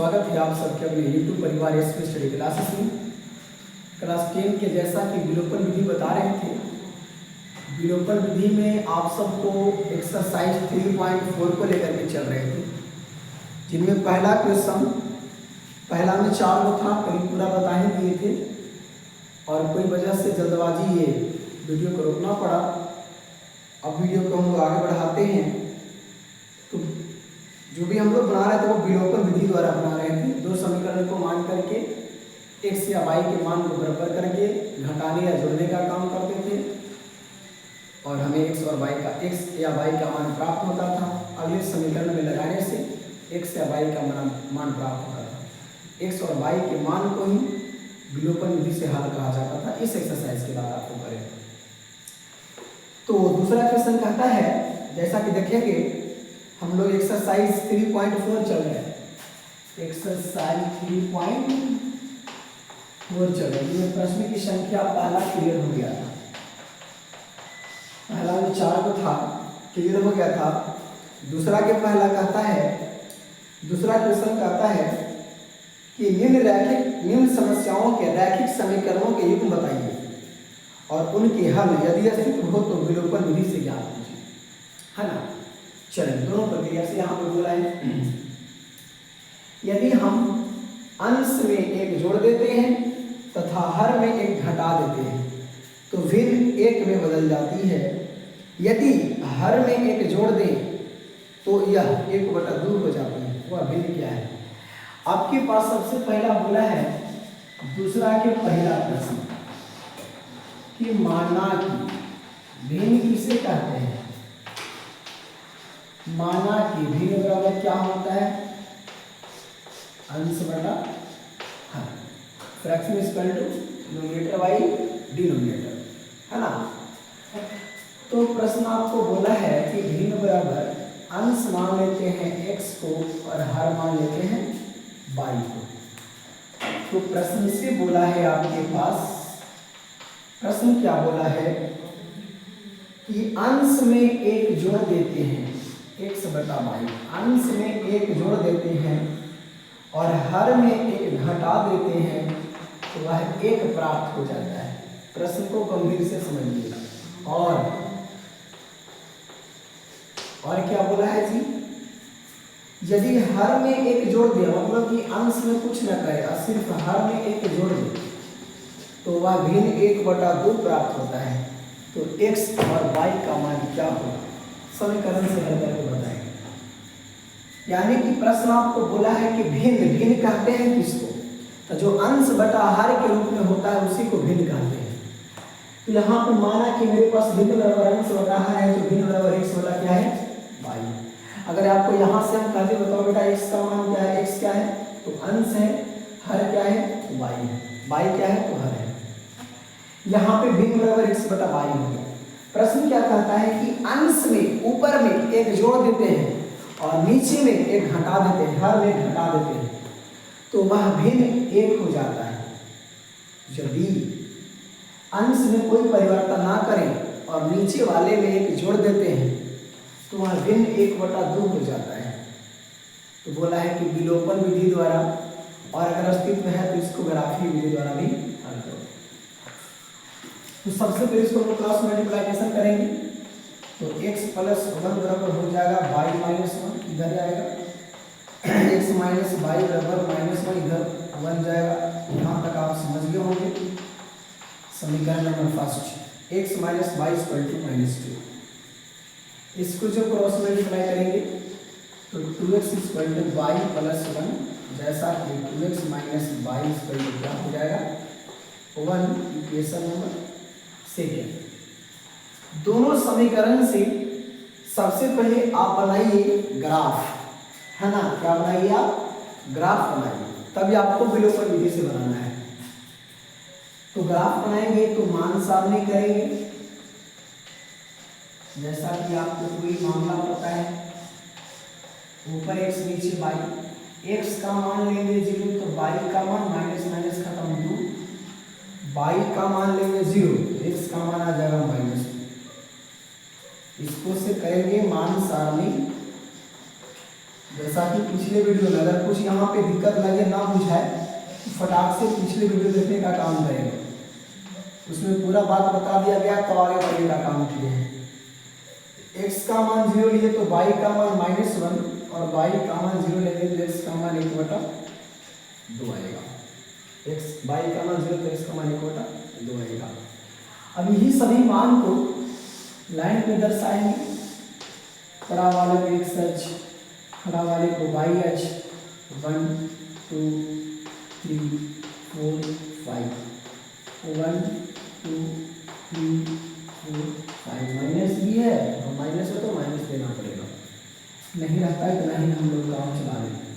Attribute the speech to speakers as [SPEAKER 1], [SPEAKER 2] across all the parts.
[SPEAKER 1] स्वागत है आप सबके अपने YouTube परिवार एसपी स्टडी क्लासेस में। क्लास 10 के जैसा कि विलोपन विधि बता रहे थे, विलोपन विधि में आप सबको एक्सरसाइज 3.4 को लेकर के चल रहे थे, जिनमें पहला क्वेश्चन पहला में 4 को था, करीब पूरा बता ही दिए थे और कोई वजह से जल्दबाजी ये वीडियो को रोकना पड़ा। अब वीडियो को हम लोग आगे बढ़ाते हैं। तो जो भी हम लोग बना रहे थे वो विलोपन विधि द्वारा बना रहे थे। दो समीकरण को मान करके x या y के मान को बराबर करके घटाने या जोड़ने का काम करते थे और हमें x और y का x या y का मान प्राप्त होता था। अगले समीकरण में लगाने से x या y का मान प्राप्त होता था। x और y के मान को ही विलोपन विधि से हल कहा जाता था। इस एक्सरसाइज के बाद आपको करें। तो दूसरा क्वेश्चन कहता है, जैसा कि देखेंगे हम लोग एक्सरसाइज 3.4 चल रहे हैं। एक्सरसाइज 3.4 चल रहे हैं। प्रश्न की संख्या पहला क्लियर हो गया था, पहला में 4 को था, क्लियर हो गया था। दूसरा के पहला कहता है, दूसरा क्वेश्चन कहता है कि निम्न समस्याओं के रैखिक समीकरणों के युग्म बताइए और उनके हल यदि अस्तित्व हो तो विलोपन विधि से ज्ञात कीजिए, है ना। चलिए दोनों प्रक्रिया से यहाँ पे बोला है, यदि हम अंश में एक जोड़ देते हैं तथा हर में एक घटा देते हैं तो भिन्न एक में बदल जाती है। यदि हर में एक जोड़ दें तो यह 1/2 हो जाती है। वह भिन्न क्या है? आपके पास सबसे पहला बोला है दूसरा के पहला प्रश्न कि माना कि भिन्न किसे कहते हैं। माना कि भिन्न बराबर क्या होता है? अंश बटा हर, fraction is equal to numerator by denominator, है ना। तो प्रश्न आपको बोला है कि भिन्न बराबर अंश मान लेते हैं x को और हर मान लेते हैं y को। तो प्रश्न से बोला है आपके पास, प्रश्न क्या बोला है कि अंश में एक जोड़ देते हैं x बटा y, अंश में एक जोड़ देते हैं और हर में एक घटा देते हैं तो वह 1 प्राप्त हो जाता है। प्रश्न को गंभीर से समझिएगा। और क्या बोला है जी, यदि हर में एक जोड़ दिया, मतलब कि अंश में कुछ न करे और सिर्फ हर में एक जोड़ दे तो वह भिन्न 1/2 प्राप्त होता है। तो x और y का मान क्या होगा? समीकरण से हल करके बताएंगे। यानी कि प्रश्न आपको बोला है कि भिन्न कहते हैं किसको? तो जो अंश बटा हर के रूप में होता है उसी को भिन्न कहते हैं। तो यहाँ पे माना कि मेरे पास भिन्न बराबर अंश बटा हर है, तो भिन्न बराबर x बटा क्या है? y। अगर आपको यहाँ से हम कहते बताओ बेटा x का मान क्या है? x क्या है? तो अंश है, हर क्या है? y है, y क्या है? तो हर है। यहाँ पे भिन्न बराबर x बटा y हो गया। प्रश्न क्या कहता है कि अंश में ऊपर में एक जोड़ देते हैं और नीचे में एक घटा देते हैं, हर में घटा देते हैं तो वह भिन्न 1 हो जाता है। यदि अंश में कोई परिवर्तन ना करें और नीचे वाले में एक जोड़ देते हैं तो वह भिन्न 1/2 हो जाता है। तो बोला है कि विलोपन विधि द्वारा, और अगर अस्तित्व है तो इसको ग्राफी विधि द्वारा भी हल करो। तो सबसे पहले इसको हम क्रॉस मल्टीप्लिकेशन करेंगे तो x + 1 बराबर हो जाएगा y - 1, इधर जाएगा x - y बराबर -1, इधर 1 जाएगा। यहाँ तक आप समझ गए होंगे। समीकरण नंबर फर्स्ट x - y = -2। इसको जो क्रॉस मल्टीप्लाई करेंगे तो 2x = y + 1, जैसा कि 2x - y = क्या हो जाएगा? 1। Equation number second. दोनों समीकरण से सबसे पहले आप बनाइए ग्राफ, है ना। क्या बनाइए आप? ग्राफ बनाइए, तभी आपको विलोपन विधि से बनाना है। तो ग्राफ बनाएंगे तो मान सारणी करेंगे, जैसा कि आपको कोई मामला पता है, ऊपर x नीचे y। x का मान लेंगे 0 तो y का मान माइनस खत्म 2, y का मान लेंगे 0 तो x का मान आ जाएगा -2। इसको से करेंगे मान सारणी जैसा कि पिछले वीडियो में अगर कुछ यहाँ पे दिक्कत लगे ना बुझाए तो फटाक से पिछले वीडियो देखने का काम करेगा, उसमें पूरा बात बता दिया गया तो आगे बढ़ने का काम किए हैं। x का मान 0 लिए तो y का मान -1 और y का मान 0 लेंगे तो x का मान 1/2 आएगा। y का मान 0 तो x का मान 1/2 आएगा। अब यही सभी मान को लाइन पे दर्शाएंगे, बड़ा वाले को x अक्ष, खड़ा वाले को y अक्ष, 1 2 3 4 5, 1 2 3 4 5 माइनस भी है और माइनस है तो माइनस देना पड़ेगा, नहीं रहता है तो नहीं हम लोग काम चला लेंगे।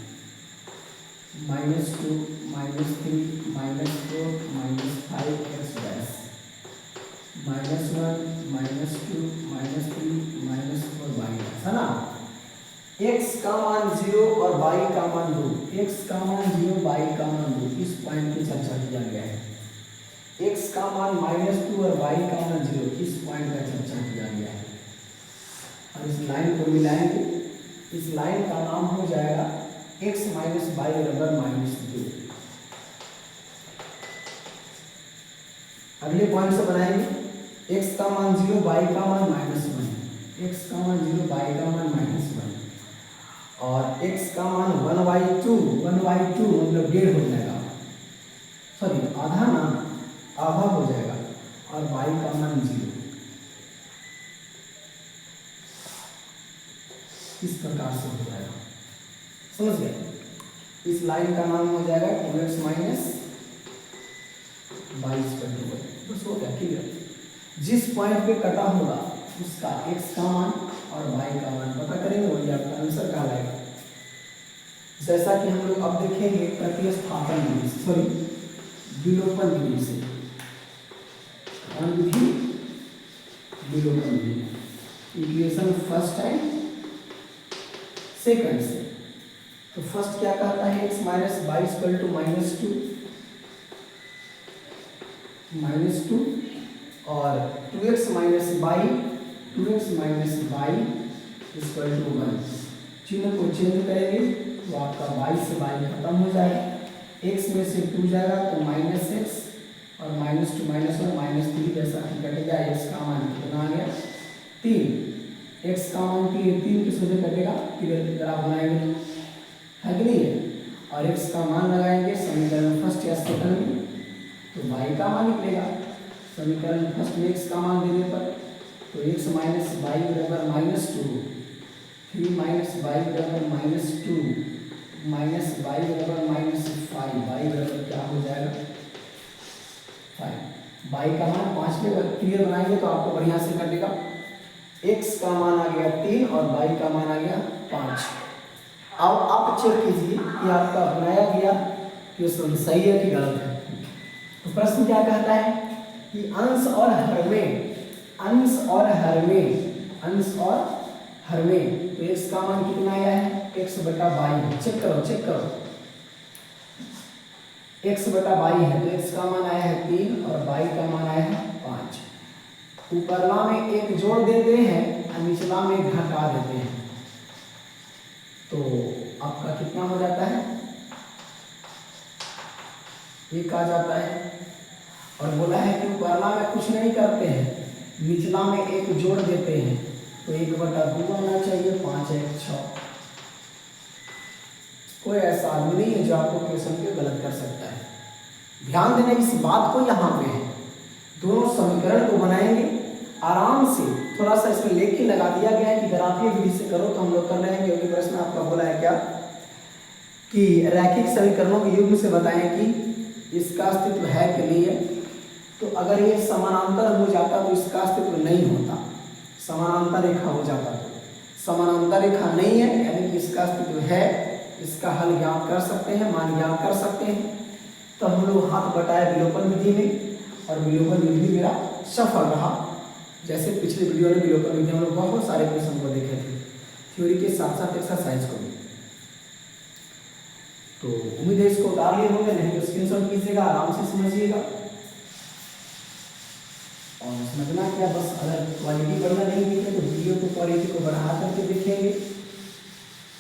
[SPEAKER 1] -2 -3 -4 -5 x डैश, -1 -2 -3 -4 y डैश, है ना। x का मान 0 और y का मान 2, x का मान 0 y का मान 2, इस पॉइंट की चर्चा किया गया है। x का मान -2 और y का मान 0, इस पॉइंट का चर्चा किया गया है। और इस लाइन को मिलाएंगे, इस लाइन का नाम हो जाएगा x - y -2। अगले पॉइंट से बनाएंगे, x का मान 0 y का मान -1, x का मान 0 y का मान -1 और x का मान 1/2 मतलब 1.5 हो जाएगा, सॉरी आधा ना, आधा हो जाएगा और y का मान 0। इस प्रकार से हो जाएगा, समझ गए। इस लाइन का नाम हो जाएगा 2x - y/2, बस हो गया, क्लियर। जिस पॉइंट पे कटा होगा उसका x का मान और y का मान पता करेंगे, वही आपका आंसर कहलाएगा। जैसा कि हम लोग अब देखेंगे प्रतिस्थापन विधि, सॉरी विलोपन विधि से, कौन विधि? विलोपन विधि। इक्वेशन फर्स्ट है सेकंड से। तो फर्स्ट क्या कहता है, x - y -2 और 2x - y 1, चिन्ह को चेंज करेंगे तो आपका y से y खत्म हो जाएगा, x में से 2 जाएगा तो -x और -2 -1 -3 जैसा कि कटेगा। x का मान कितना आ गया? 3। x का मान 3 किस वजह कटेगा? क्लियर ग्राफ बनाएंगे, है कि नहीं? और x का मान लगाएंगे समीकरण फर्स्ट या सेकंड में तो y का मान निकलेगा। समीकरण फर्स्ट में x का मान देने पर तो x - y -2, 3 - y -2 -y -5, y क्या हो जाएगा? 5। y का मान 5 में क्लियर बनाएंगे तो आपको बढ़िया से कटेगा। x का मान आ गया 3 और y का मान आ गया 5। अब आप चेक कीजिए कि आपका बनाया गया क्वेश्चन सही है कि गलत है। तो प्रश्न क्या कहता है कि अंश और हर में तो x का मान कितना आया है? x/y। चेक करो x/y है तो x का मान आया है 3 और y का मान आया है 5। ऊपरला में एक जोड़ देते हैं और निचला में घटा देते हैं तो आपका कितना हो जाता है? 1 आ जाता है। और बोला है कि ऊपरला में कुछ नहीं करते हैं, निचला में एक जोड़ देते हैं तो 1/2 आना चाहिए, 5 - 1 6। कोई ऐसा आदमी नहीं है जो आपको क्वेश्चन को गलत कर सकता है। ध्यान देना इस बात को, यहाँ पे है दोनों समीकरण को बनाएंगे आराम से। थोड़ा सा इसमें लेखी लगा दिया गया है कि ग्राफीय विधि से करो तो हम लोग कर रहे हैं, क्योंकि प्रश्न आपका बोला है क्या कि रैखिक समीकरणों के युग्म से बताएं कि इसका अस्तित्व है कि नहीं है। तो अगर ये समानांतर हो जाता तो इसका अस्तित्व नहीं होता, समानांतर रेखा हो जाता तो। समानांतर रेखा नहीं है यानी कि इसका अस्तित्व है, इसका हल ज्ञात कर सकते हैं, मान ज्ञात कर सकते हैं। तो हम लोग हाथ बटाए विलोपन विधि में और विलोपन विधि मेरा सफल रहा। जैसे पिछले वीडियो में विलोपन विधि हम लोग बहुत सारे क्वेश्चन को देखे थे, थ्योरी के साथ साथ एक्सरसाइज को भी। तो उम्मीद है इसको उतार लिए होंगे, नहीं तो स्क्रीनशॉट कीजिएगा, आराम से समझिएगा। और समझना क्या, बस अगर क्वालिटी बढ़िया नहीं दिखे तो वीडियो को क्वालिटी को बढ़ा करके देखेंगे,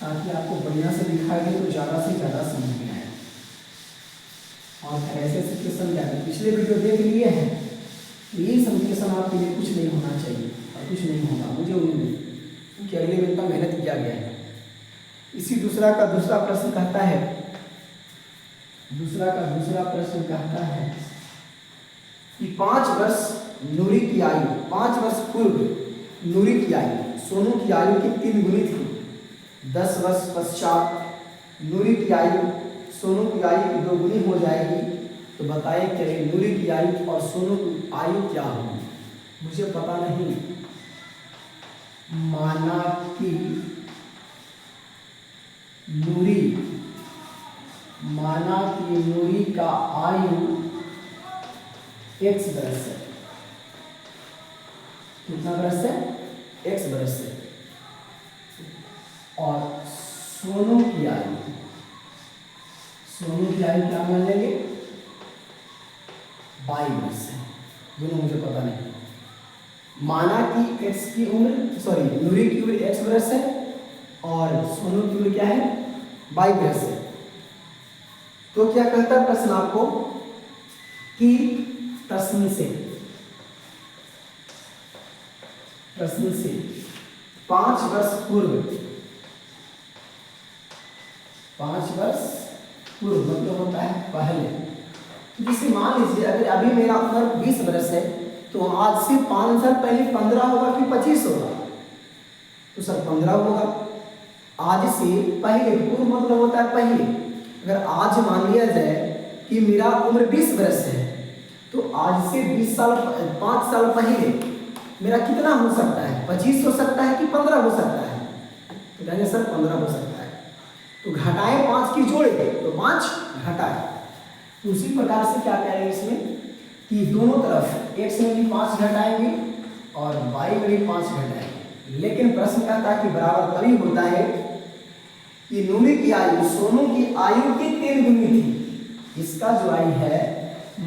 [SPEAKER 1] ताकि आपको बढ़िया से दिखाई दे तो ज़्यादा से ज़्यादा समझ में आए। और ऐसे समीकरण क्या है, पिछले वीडियो देख लिए हैं, तो ये समीकरण आपके लिए कुछ नहीं होना चाहिए और कुछ नहीं होगा, मुझे उम्मीद है कि अगले दिन का मेहनत किया गया है। इसी दूसरा प्रश्न कहता है, दूसरा प्रश्न कहता है कि 5 वर्ष नूरी की आयु, 5 वर्ष पूर्व नूरी की आयु सोनू की आयु की 3 गुनी थी। 10 वर्ष पश्चात नूरी की आयु सोनू की आयु की 2 गुनी हो जाएगी। तो बताइए कि नूरी की आयु और सोनू की आयु क्या होगी? मुझे पता नहीं। माना कि नूरी का आयु x बरस है। कितना बरस है? x बरस है। और सोनू की आयु क्या मान लेंगे? 22 वर्ष है। दोनों मुझे पता नहीं। माना कि नूरी की उम्र x बरस है और सोनू की उम्र क्या है? 22 वर्ष है। तो क्या कहता है प्रश्न आपको कि प्रश्न से 5 वर्ष पूर्व मतलब होता है पहले। जिसे मान लीजिए अगर अभी मेरा उम्र 20 वर्ष है तो आज से 5 साल पहले 15 होगा कि 25 होगा? तो सर 15 होगा। आज से पहले, पूर्व मतलब होता है पहले। अगर आज मान लिया जाए कि मेरा उम्र 20 वर्ष है तो आज से 5 साल पहले मेरा कितना हो सकता है? 25 हो सकता है कि 15 हो सकता है? तो कहेंगे सर 15 हो सकता है। तो घटाएं 5 की जोड़े तो 5 घटाएं। उसी प्रकार से क्या करेंगे इसमें कि दोनों तरफ x में भी 5 घटाएंगे और y में भी 5 घटाएंगे। लेकिन प्रश्न कहता है कि बराबर तभी होता है कि नूरी की आयु सोनू की आयु की 3 गुनी थी। इसका जो आयु है,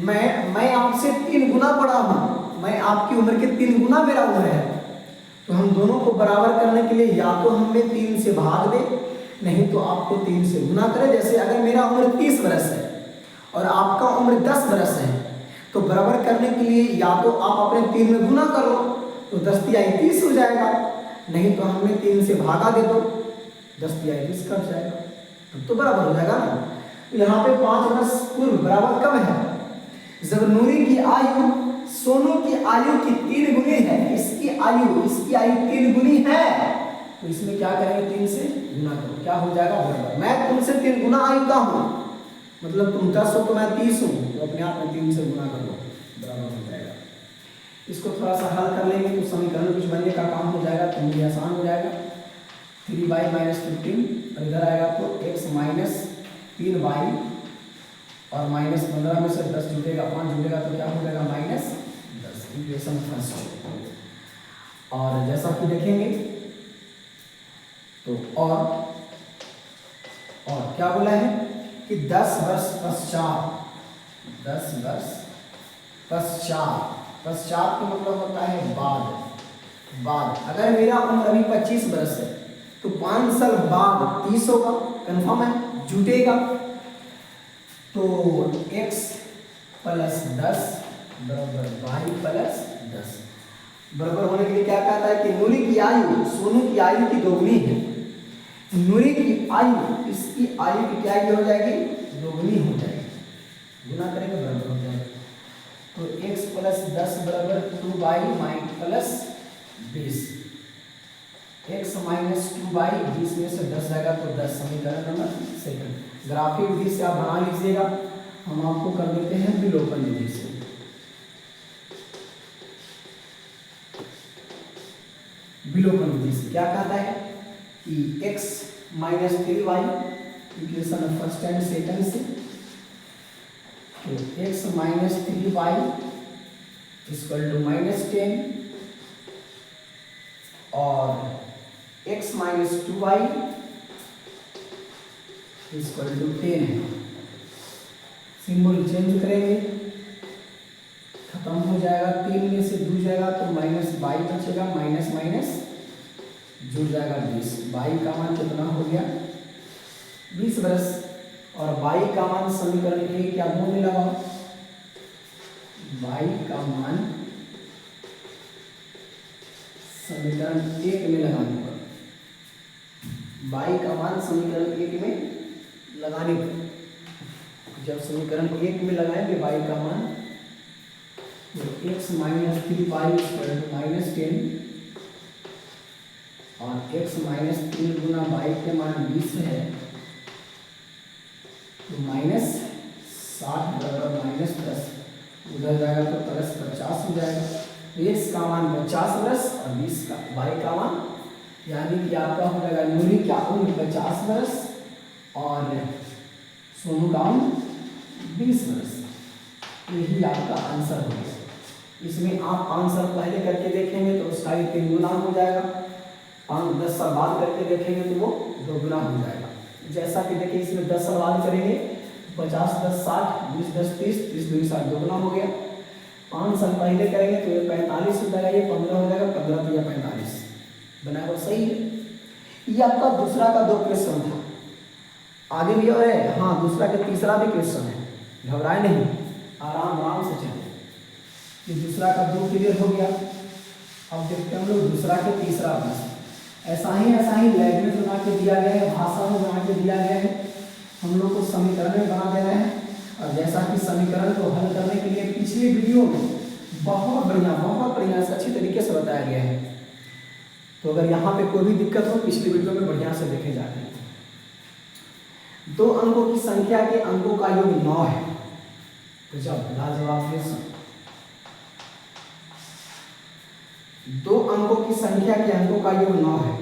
[SPEAKER 1] मैं आपसे 3 गुना बड़ा हूं, मैं आपकी उम्र के 3 गुना मेरा उम्र है। तो हम दोनों को बराबर करने के लिए या तो हमें 3 से भाग दे, नहीं तो आपको 3 से गुना करें। जैसे अगर मेरा उम्र 30 वर्ष है और आपका उम्र 10 वर्ष है तो बराबर करने के लिए या तो आप अपने 3 में गुना करो तो 10 तिहाई 30 हो जाएगा, नहीं तो हमें 3 से भागा दे दो, 10 तिहाई 30 कट जाएगा, तो बराबर हो जाएगा ना। तो यहाँ पे 5 वर्ष पूर्व बराबर कब है? जब नूरी की आयु सोनू की आयु की 3 गुनी है। इसकी आयु 3 गुनी है तो इसमें क्या करेंगे? 3 से गुना करो, क्या हो जाएगा? बराबर। मैं तुमसे 3 गुना आयु का हूं, मतलब तुम 10 हो तो मैं 30 हूं, तो अपने आप में 3 से गुना कर लो, बराबर हो जाएगा। इसको थोड़ा सा हल कर लेंगे तो समीकरण कुछ बनने का काम हो जाएगा, तो मुझे आसान हो जाएगा। 3y - 15 और इधर आएगा तो x - 3y और -15 में से 10 जुड़ेगा, 5 जुड़ेगा तो क्या हो जाएगा? -10। Equation first. और जैसा कि देखेंगे तो और क्या बोला है कि 10 वर्ष पश्चात का मतलब होता है बाद। अगर मेरा उम्र अभी 25 वर्ष है तो 5 साल बाद 30 होगा, कंफर्म है, जुटेगा। तो x + 10 बराबर y + 10 बराबर होने के लिए क्या कहता है कि नूरी की आयु सोनू की आयु की 2 गुनी है। नूरी की आयु इसकी आयु की क्या हो जाएगी? 2 गुनी हो जाएगी, गुना करेंगे बराबर हो जाएगा। तो x + 10 बराबर 2y + 20। x - 2y 20 में से 10 जाएगा तो 10। समीकरण नंबर 2 ग्राफिक विधि से आप बना लीजिएगा, हम आपको कर देते हैं विलोपन विधि से। विलोपन विधि से क्या कहता है कि x - 3y equation first and second से, तो x - 3y = -10 और x - 2y = 10 है। सिंबल चेंज करेंगे, खत्म हो जाएगा, 3 में से 2 जाएगा तो -y बचेगा, माइनस जुड़ जाएगा 20। बाई का मान कितना हो गया 20 बरस। और बाई का मान समीकरण के लिए क्या गुण में लगाओ, बाई का मान समीकरण 1 में लगाने पर, बाई का मान समीकरण 1 में लगाने पर, जब समीकरण 1 में लगाएंगे बाई का मान तो x माइनस 3 माइनस 10 और x माइनस 3 गुना बाई के मान 20 है तो माइनस 60 बराबर माइनस 10, उधर जाएगा तो प्लस 50 हो जाएगा। x का मान 50 बरस और 20 का बाई का मान, यानी कि आपका हो जाएगा नूरी क्या उम्र 50 बरस और सोनू का उम्र 20 बरस। यही आपका आंसर होगा। इसमें आप आंसर पहले करके देखेंगे तो उसका ही 3 गुना हो जाएगा, 5-10 साल बाद करके देखेंगे तो वो 2 गुना हो जाएगा। जैसा कि देखिए इसमें 10 साल बाद करेंगे 50 10 60, 20 10 30, 30 2 60, 2 गुना हो गया। 5 साल पहले करेंगे तो ये 45 हो जाएगा, ये 15 हो जाएगा, 15 तो या 45 बनाएगा, सही है। ये आपका दूसरा का 2 क्वेश्चन था। आगे भी और है, हाँ दूसरा के तीसरा भी क्वेश्चन है, घबराए नहीं, आराम से चले। ये दूसरा का 2 क्लियर हो गया। अब देखते हैं हम लोग दूसरा के तीसरा प्रश्न। ऐसा ही लैंग्वेज बना के दिया गया है, भाषा में बना के दिया गया है, हम लोग को समीकरण में बना देना है। और जैसा कि समीकरण को हल करने के लिए पिछले वीडियो में बहुत बढ़िया से अच्छी तरीके से बताया गया है, तो अगर यहाँ पे कोई भी दिक्कत हो पिछले वीडियो में बढ़िया से देखे जाते हैं। 2 अंकों की संख्या के अंकों का योग 9 है, तो जब लाजवाब प्रश्न। 2 अंकों की संख्या के अंकों का योग 9 है,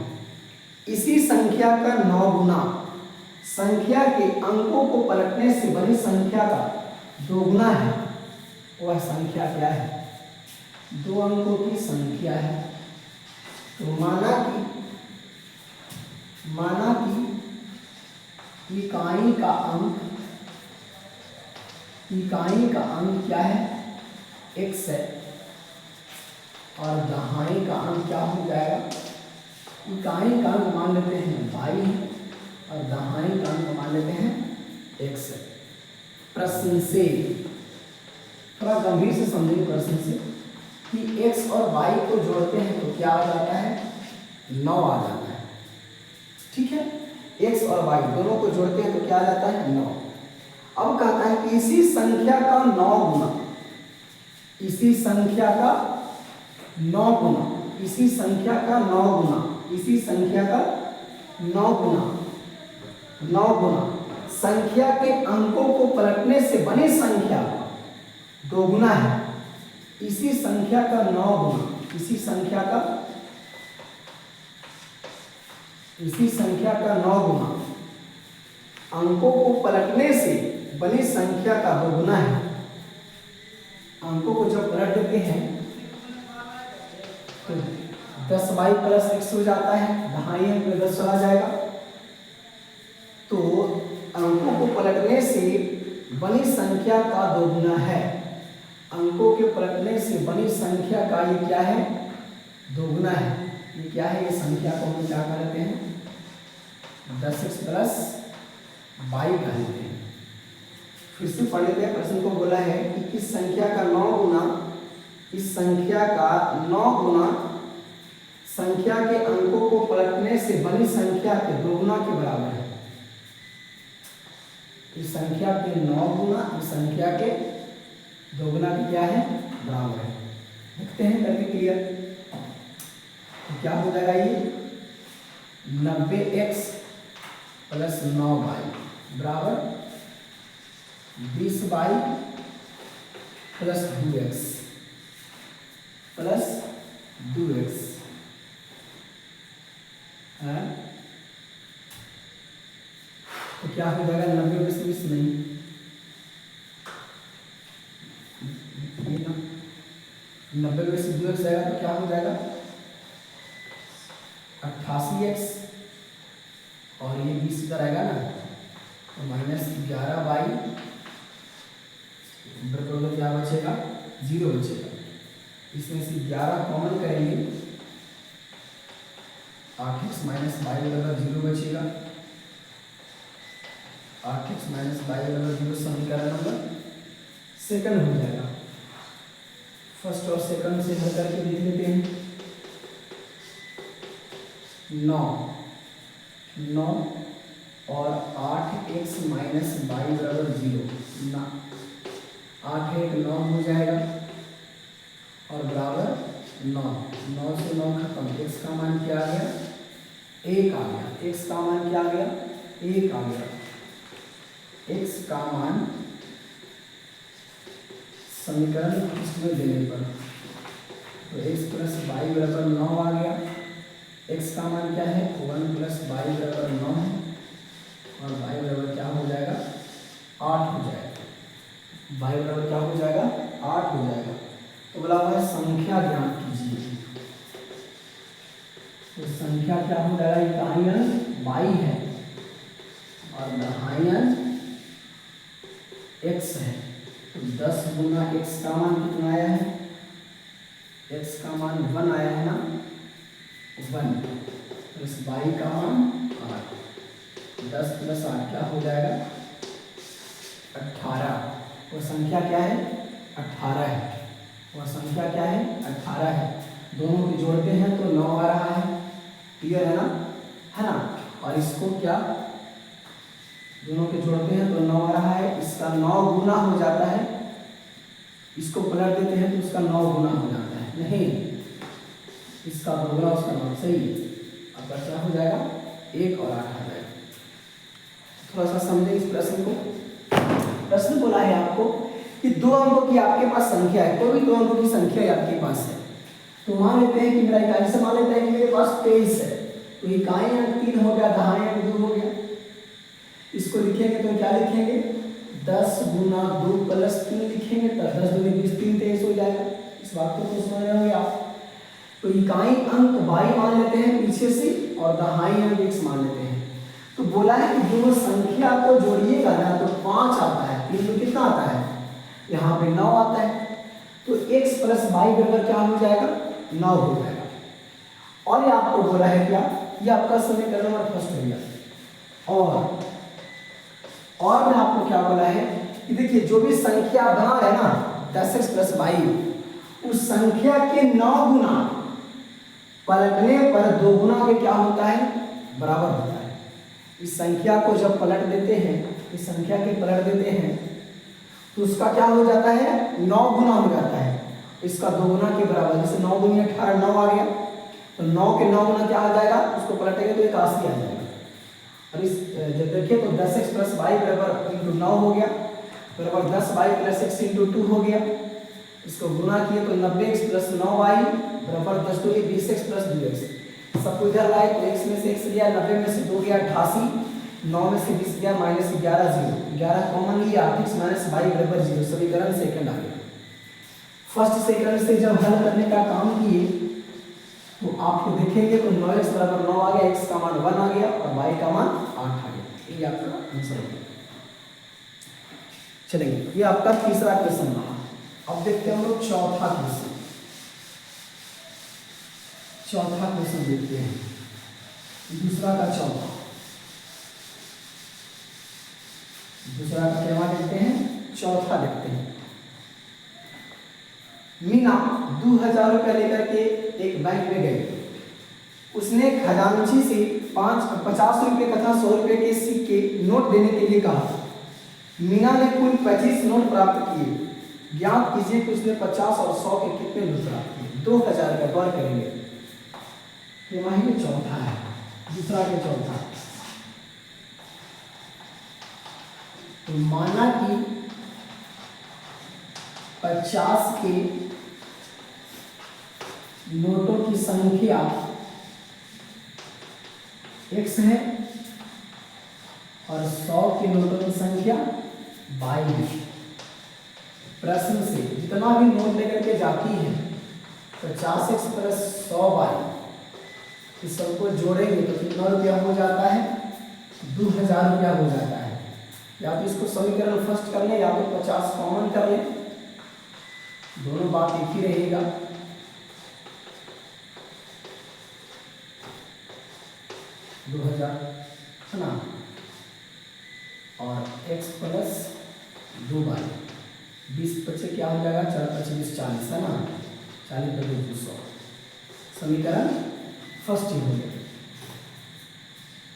[SPEAKER 1] इसी संख्या का 9 गुना संख्या के अंकों को पलटने से बनी संख्या का 2 गुना है, वह संख्या क्या है? 2 अंकों की संख्या है, तो माना कि इकाई का अंक क्या है? x है और दहाई का अंक क्या हो जाएगा? इकाई का अंक मान लेते हैं y है और दहाई का अंक मान लेते हैं x है। प्रश्न से थोड़ा गंभीर से समझेंगे प्रश्न से कि x और y को जोड़ते हैं तो क्या आ जाता है? 9 आ जाता है, ठीक है। x और y दोनों को जोड़ते हैं तो क्या आ जाता है? 9। अब कहता है कि इसी संख्या का 9 गुना, इसी संख्या का 9 गुना, इसी संख्या का 9 गुना, इसी संख्या का 9 गुना, 9 गुना संख्या के अंकों को पलटने से बनी संख्या 2 गुना है। इसी संख्या का 9 गुना, इसी संख्या का 9 गुना अंकों को पलटने से बनी संख्या का 2 गुना है। अंकों को जब पलट देते हैं तो 10y प्लस x हो जाता है, दहाई अंक में 10 चला जाएगा। तो अंकों को पलटने से बनी संख्या का 2 गुना है। अंकों के पलटने से बनी संख्या का ये क्या है? 2 गुना है। ये क्या है? ये संख्या को हम क्या कहते हैं? 10x प्लस y कह लेते हैं। फिर से पढ़ लेते हैं। प्रश्न को बोला है कि इस संख्या का 9 गुना, इस संख्या का 9 गुना संख्या के अंकों को पलटने से बनी संख्या के 2 गुना के बराबर है। इस संख्या के 9 गुना इस संख्या के 2 गुना की क्या है? बराबर है। देखते हैं करके क्लियर। तो क्या हो जाएगा? ये 90x प्लस 9y बराबर 20y plus 2x plus 2x है। तो क्या हो जाएगा? 90 में से 20 नहीं, 90 में से 2x जाएगा तो क्या हो जाएगा? 88x और ये 20 इधर आएगा ना, तो माइनस 11y बराबर क्या बचेगा? 0 बचेगा। इसमें से 11 कॉमन करेंगे, 8 माइनस वाई बराबर 0 बचेगा। 8x माइनस वाई बराबर 0 समीकरण नंबर सेकंड हो जाएगा। फर्स्ट और सेकंड से हल करके देख लेते हैं। 9 और 8x माइनस वाई बराबर 0 ना 8 1 9 हो जाएगा और बराबर 9 से 9 खत्म। x का मान क्या आ गया? 1 आ गया। x का मान क्या आ गया? 1 आ गया। x का मान समीकरण इसमें देने पर तो x प्लस वाई बराबर 9 आ गया। x का मान क्या है? 1 प्लस वाई बराबर 9 है और y बराबर क्या हो जाएगा? 8 हो जाएगा। y बराबर क्या हो जाएगा? 8 हो जाएगा। तो बोला हुआ है संख्या ज्ञात कीजिए। तो संख्या क्या हो जाएगा? इकाइयन y है और दहाइयन x है। तो 10 गुना x का मान कितना आया है? x का मान 1 आया है ना, 1 प्लस y का मान 8। 10 प्लस 8 क्या हो जाएगा? 18। वो संख्या क्या है? 18 है। वह संख्या क्या है? 18 है। दोनों को जोड़ते हैं तो 9 आ रहा है। क्लियर है ना? है ना? और इसको क्या दोनों के जोड़ते हैं तो 9 आ रहा है। इसका 9 गुना हो जाता है। इसको पलट देते हैं तो उसका 9 गुना हो जाता है। नहीं, इसका दोगुना उसका 9। सही है। आपका क्या हो जाएगा? 1 और 8 आ जाएगा। थोड़ा सा समझें इस प्रश्न को। प्रश्न बोला है आपको कि 2 अंकों की आपके पास संख्या है। कोई भी 2 अंकों की संख्या आपके पास है तो मान लेते हैं कि मेरा इकाई से मान लेते हैं कि मेरे पास 23 है। तो इकाई अंक 3 हो गया, दहाई अंक 2 हो गया। इसको लिखेंगे तो क्या लिखेंगे? 10 गुना 2 प्लस 3 लिखेंगे तो 10 दूनी 20 3 23 हो जाएगा। इस बात को तो समझ रहे होंगे आप। तो इकाई अंक y मान लेते हैं पीछे से और दहाई अंक x मान लेते हैं। तो बोला है कि जो संख्या को जोड़िएगा ना तो 5 आता है। 3 में कितना आता है? यहाँ पे 9 आता है। तो x प्लस y बराबर क्या हो जाएगा? 9 हो जाएगा। और ये आपको बोला है क्या? ये आपका समीकरण नंबर फर्स्ट हो गया। और मैं आपको क्या बोला है कि देखिए जो भी संख्या बना है ना 10x प्लस वाई, उस संख्या के 9 गुना पलटने पर 2 गुना के क्या होता है? बराबर होता है। इस संख्या को जब पलट देते हैं, इस संख्या के पलट देते हैं तो उसका क्या हो जाता है? 9 गुना हो जाता है। इसका 2 गुना के बराबर। जैसे 9 दूनी 18, 9 आ गया तो 9 के 9 गुना क्या आ जाएगा? उसको पलटेंगे तो 81 आ जाएगा। और इस जब देखिए तो 10x प्लस वाई बराबर इंटू 9 हो गया बराबर 10y प्लस x इंटू 2 हो गया। इसको गुना किए तो 90x प्लस 9y बराबर 10 2 20x प्लस 2x। सबको इधर लाए तो x में से x लिया, 90 में से 2 गया 88, 9 में से 20 गया माइनस 11 0, 11 कॉमन लिया 8x माइनस वाई बराबर 0। समीकरण सेकंड आ गया। फर्स्ट सेकंड से जब हल करने का काम किए तो आपको देखेंगे तो 9x बराबर 9 आ गया, x का मान 1 आ गया और y का मान 8 आ गया। ये आपका आंसर हो गया। चलेंगे, ये आपका तीसरा क्वेश्चन रहा। अब देखते हैं हम लोग चौथा क्वेश्चन। चौथा क्वेश्चन देखते हैं, दूसरा का चौथा। दूसरा का क्या देखते हैं? चौथा देखते हैं। मीना 2000 रुपया लेकर के एक बैंक में गई। उसने खजांची से 50 रुपये तथा 100 रुपये के सिक्के नोट देने के लिए कहा। मीना ने कुल 25 नोट प्राप्त किए। ज्ञात कीजिए कि उसने 50 और 100 के कितने नोट प्राप्त किए। 2000 रुपया गौर करेंगे। ये चौथा है, दूसरा के चौथा। तो माना कि 50 के नोटों की संख्या x है और 100 के नोटों की संख्या y है। प्रश्न से जितना भी नोट लेकर के जाती है 50x प्लस 100y, इस सबको जोड़ेंगे तो कितना रुपया हो जाता है? 2000 रुपया हो जाता है। या तो इसको समीकरण फर्स्ट कर ले या तो 50 कॉमन कर ले, दोनों बात एक ही रहेगा। 2000 है ना, और x प्लस 2y 20 बचे क्या हो जाएगा, 4 × 25 40 है ना, 40 × 2 100। समीकरण फर्स्ट ही हो गया।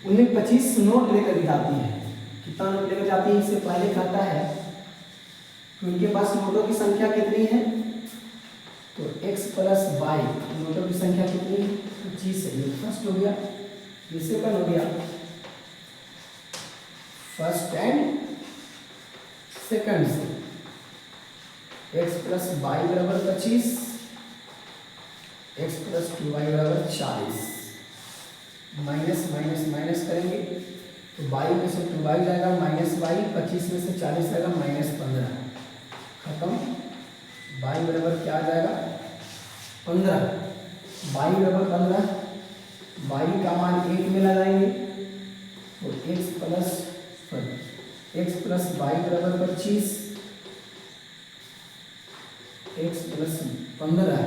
[SPEAKER 1] 1925 नोट लेकर जाती है, कितना नोट लेकर जाती है इससे पहले कहता है कि उनके पास नोटों की संख्या कितनी है, तो x प्लस y नोटों की संख्या कितनी है, 25 है। ये फर्स्ट हो गया, ये सेकंड हो गया, फर्स्ट एंड सेकंड से x प्लस वाई बराबर 25, x प्लस 2y बराबर 40, माइनस माइनस माइनस करेंगे तो y में से 2y जाएगा, माइनस y, 25 में से 40 जाएगा, -15 खत्म। y बराबर क्या आ जाएगा, 15, y बराबर 15, y का मान 1 में लगाएंगे तो x प्लस y बराबर 25, x प्लस 15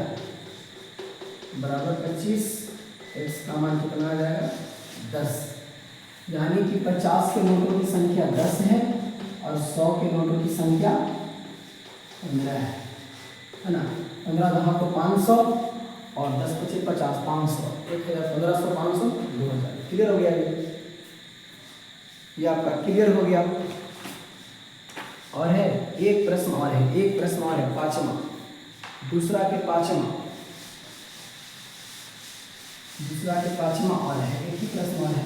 [SPEAKER 1] बराबर 25, x का मान कितना आ जाएगा, 10। यानी कि 50 के नोटों की संख्या 10 है और 100 के नोटों की संख्या 15 है ना। 15 दहा तो 500 और 10 × 25 50, 500, 1000, 1500, 500, 2000। क्लियर हो गया ये आपका क्लियर हो गया। और है एक प्रश्न और है, पांचवा, दूसरा के पांचवा और है, एक ही प्रश्न और है।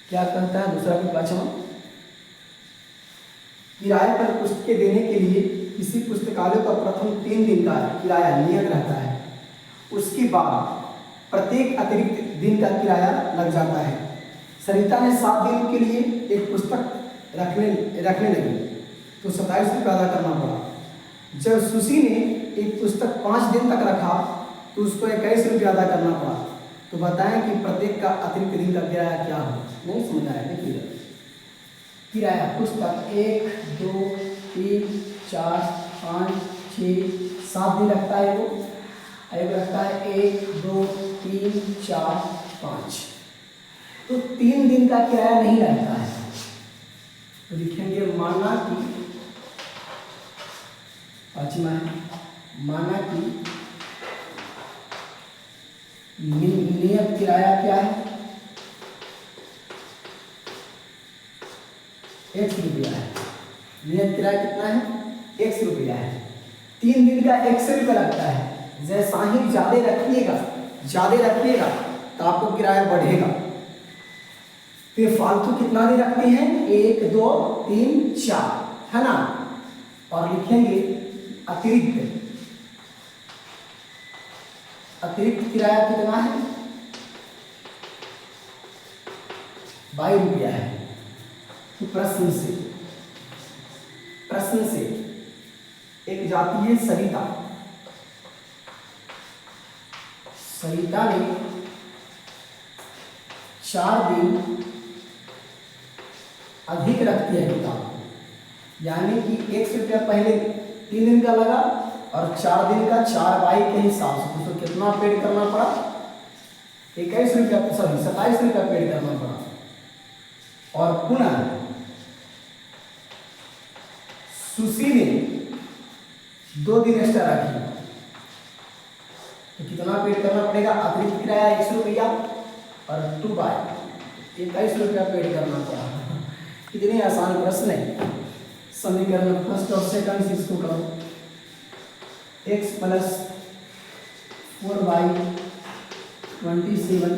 [SPEAKER 1] क्या कहता है दूसरा के पांचवा, किराए पर पुस्तकें देने के लिए किसी पुस्तकालय का प्रथम 3 दिन का किराया नियत रहता है, उसके बाद प्रत्येक अतिरिक्त दिन का किराया लग जाता है। सरिता ने 7 दिन के लिए एक पुस्तक रखने लगी तो 27 रुपये अदा करना पड़ा। जब सुशी ने एक पुस्तक 5 दिन तक रखा तो उसको 21 रुपये अदा करना पड़ा। तो बताएं कि प्रत्येक का अतिरिक्त दिन का किराया क्या हो। नहीं समझ आया, देखिए किराया पुस्तक 1 2 3 4 5 6 7 दिन लगता है, वो एक लगता है 1 2 3 4 5, तो 3 दिन का किराया नहीं लगता है। तो लिखेंगे माना कि पांचवा है, माना कि नियत किराया क्या है, x रुपया है। नियत किराया कितना है, x रुपया है। 3 दिन का 100 रुपया लगता है। जैसा ही ज्यादा रखिएगा तो आपको किराया बढ़ेगा। फिर फालतू कितना दिन रखते हैं, 1 2 3 4 है ना, और लिखेंगे अतिरिक्त किराया कितना है, 22 रुपया है। तो प्रश्न से एक जाती है सरिता ने 4 दिन अधिक रख दिया किताब, यानी कि 100 रुपया पहले 3 दिन का लगा और 4 दिन का 4 बाई के हिसाब से तो कितना पेड करना पड़ा, 27 रुपया पेड करना पड़ा। और पुनः सुशी ने 2 दिन एक्स्ट्रा रखी तो कितना पेड करना पड़ेगा, अतिरिक्त किराया 100 रुपया और 2 बाई 21 रुपया पेड करना पड़ा। कितने आसान प्रश्न है। समीकरण फर्स्ट और सेकंड से इसको करो, x plus 4y 27,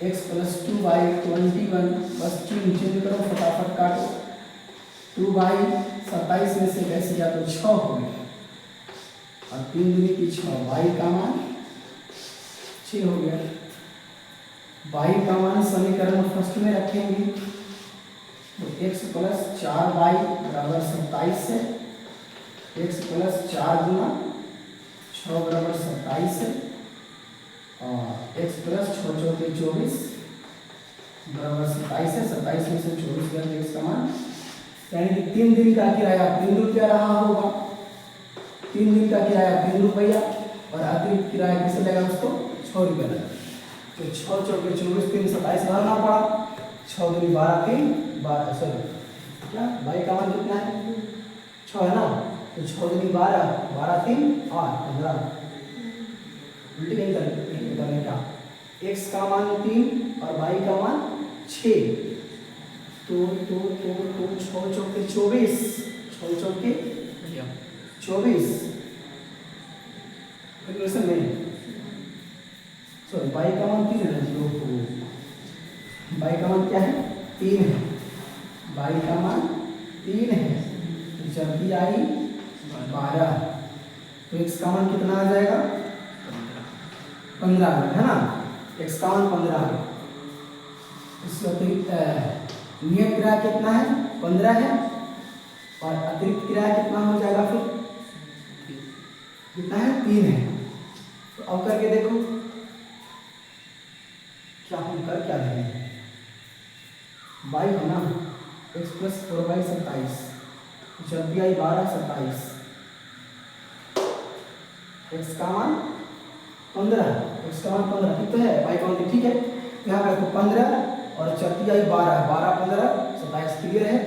[SPEAKER 1] x plus 2y 21, बस चिन्ह चेंज करो, फटाफट काटो। 2y 27 में से कैसे या तो 6 हो गया और 3 दूनी की 6, y का मान 6 हो गया। y का मान समीकरण फर्स्ट में रखेंगे तो x प्लस 4y बराबर 27 है, x प्लस 4 गुना 6 बराबर 27 है और x प्लस 6 चौके 24 बराबर 27 है। 27 में से 24 गया तो x का मान, यानी कि 3 दिन का किराया 3 रुपया रहा होगा। 3 दिन का किराया 3 रुपया और अतिरिक्त किराया किसे लगा, उसको 6 रुपये लगा। तो 6 चौके 24, 3 27 भरना पड़ा। 6 दूनी 12, 3 12, सॉरी क्या बाई का मान कितना है 6 है ना, तो 6 दूनी 12, 12 3 8 15, उल्टी नहीं करने का। x का मान 3 और y का मान 6, तो 6 चौके 24, 6 चौके 24 कैलकुलेशन में, सॉरी y का मान 3 है ना, y का मान क्या है 3 है, y का मान 3 है, तो जब भी आई 12, तो x का मान कितना आ जाएगा 15 है ना, x का मान 15 है। इससे अतिरिक्त नियत किराया कितना है 15 है, और अतिरिक्त किराया कितना हो जाएगा फिर कितना है 3 है। तो अब करके देखो क्या हम कर क्या रहे हैं, y है ना x प्लस 4y 27, जब भी आई 12 27, x का मान 15, x का मान 15 ठीक तो है, y का मान ठीक है, यहाँ पे रखो 15 और चौथी आई 12, 12 15 27 क्लियर है,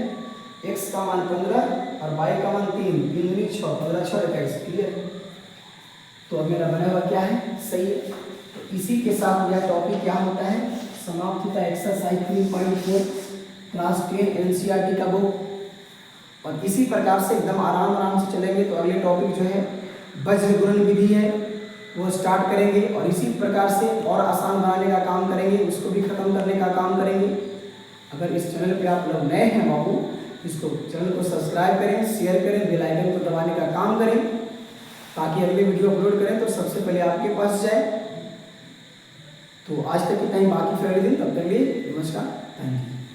[SPEAKER 1] x का मान 15 और y का मान 3, 3 दूनी 6, 15 6 21 क्लियर। तो अब मेरा बना हुआ क्या है सही है। तो इसी के साथ यह टॉपिक क्या होता है समाप्त होता है एक्सरसाइज 3.4 क्लास 10 एनसीईआरटी का बुक। और इसी प्रकार से एकदम आराम से चलेंगे तो अगले टॉपिक जो है वज्र गुणन विधि है वो स्टार्ट करेंगे, और इसी प्रकार से और आसान बनाने का काम करेंगे, उसको भी खत्म करने का काम करेंगे। अगर इस चैनल पे आप लोग नए हैं बाबू, इसको चैनल को सब्सक्राइब करें, शेयर करें, बेल आइकन को दबाने का काम करें, ताकि अगले वीडियो अपलोड करें तो सबसे पहले आपके पास जाए। तो आज तक इतना ही, बाकी फिर अगले दिन, तब तक के लिए नमस्कार, थैंक यू।